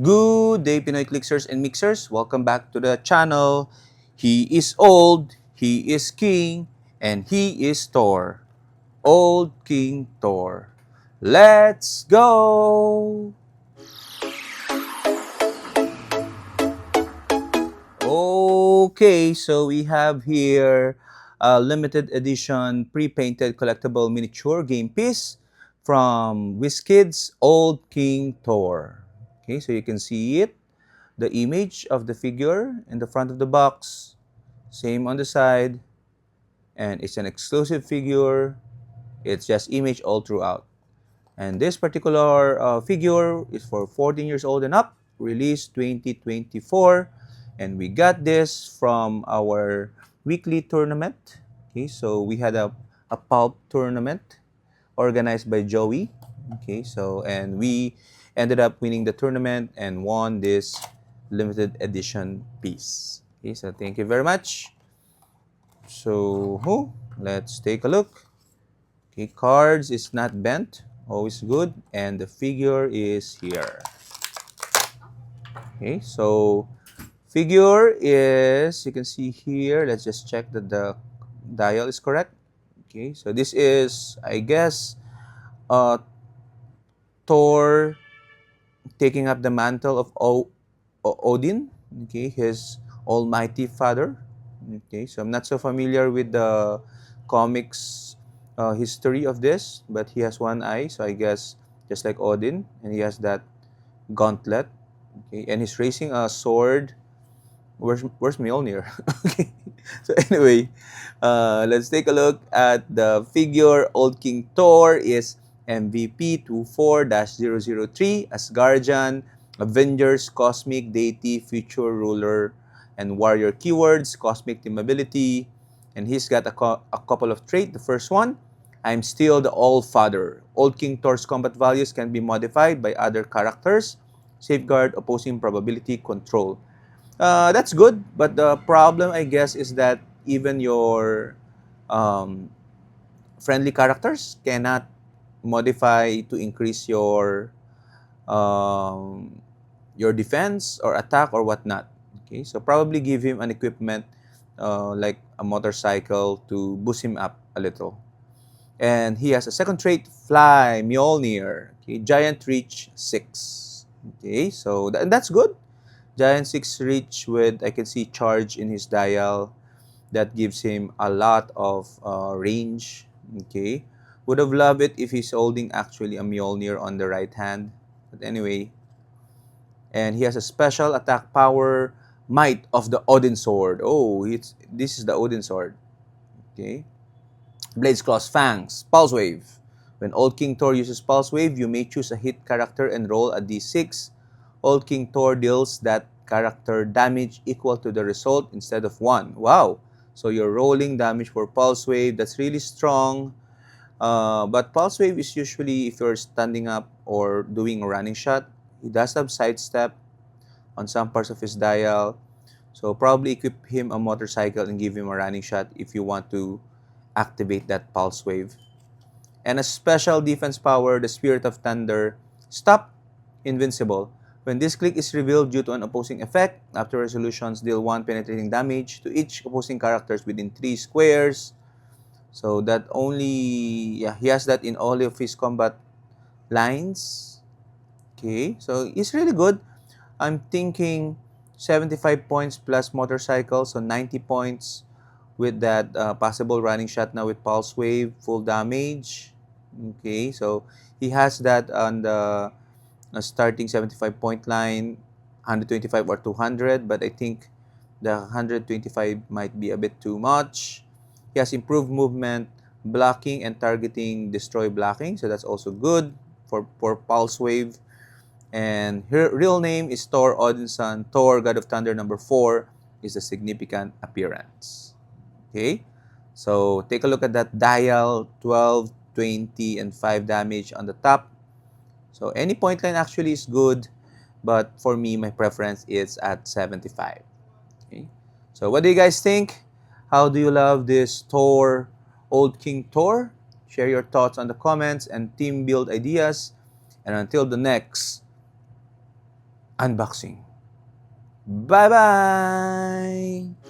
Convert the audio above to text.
Good day, Pinoy Clixers and Mixers. Welcome back to the channel. He is old, he is king, and he is Thor. Old King Thor. Let's go! Okay, so we have here a limited edition pre-painted collectible miniature game piece from WizKids Old King Thor. Okay, so you can see it. The image of the figure in the front of the box, same on the side, and it's an exclusive figure. It's just image all throughout. And this particular figure is for 14 years old and up, released 2024. And we got this from our weekly tournament. Okay, so we had a pulp tournament organized by Joey. Okay, so and we ended up winning the tournament and won this limited edition piece. Okay, so thank you very much. So let's take a look. Okay, cards is not bent, always good, and the figure is here. Okay, so figure is, you can see here, let's just check that the dial is correct. Okay, so this is, I guess, uh, Thor taking up the mantle of Odin, okay, his almighty father. Okay, so I'm not so familiar with the comics history of this, but he has one eye, so I guess just like Odin, and he has that gauntlet. Okay, and he's raising a sword. Where's Mjolnir? Okay, so anyway, let's take a look at the figure. Old King Thor is MVP 24-003, Asgardian, Avengers, Cosmic Deity, Future Ruler, and Warrior keywords, Cosmic Team Ability, and he's got a couple of traits. The first one, I'm still the All Father. Old King Thor's combat values can be modified by other characters. Safeguard, opposing probability, control. That's good, but the problem, I guess, is that even your um, friendly characters cannot modify to increase your defense or attack or whatnot. Okay, so probably give him an equipment like a motorcycle to boost him up a little. And he has a second trait, Fly, Mjolnir. Okay, Giant Reach 6. Okay, so that's good. Giant 6 reach with, I can see, charge in his dial. That gives him a lot of range. Okay. Would have loved it if he's holding actually a Mjolnir on the right hand. But anyway. And he has a special attack power, Might of the Odin Sword. Oh, this is the Odin Sword. Okay. Blades, Claws, Fangs, Pulse Wave. When Old King Thor uses Pulse Wave, you may choose a hit character and roll a d6. Old King Thor deals that character damage equal to the result instead of 1. Wow! So you're rolling damage for Pulse Wave. That's really strong. But Pulse Wave is usually if you're standing up or doing a running shot. He does have sidestep on some parts of his dial. So probably equip him a motorcycle and give him a running shot if you want to activate that Pulse Wave. And a special defense power, the Spirit of Thunder, stop invincible. When this click is revealed due to an opposing effect, after resolutions deal 1 penetrating damage to each opposing characters within 3 squares. So that only, yeah, he has that in all of his combat lines. Okay, so it's really good. I'm thinking 75 points plus motorcycle, so 90 points with that possible running shot now with Pulse Wave, full damage. Okay, so he has that on the starting 75 point line, 125 or 200, but I think the 125 might be a bit too much. He has improved movement, blocking, and targeting destroy blocking, so that's also good for Pulse Wave. And her real name is Thor Odinson. Thor, God of Thunder, number 4 is a significant appearance. Okay, so take a look at that dial, 12, 20, and 5 damage on the top. So any point line actually is good, but for me, my preference is at 75. Okay, so what do you guys think? How do you love this Thor, Old King Thor? Share your thoughts on the comments and team build ideas. And until the next unboxing. Bye bye!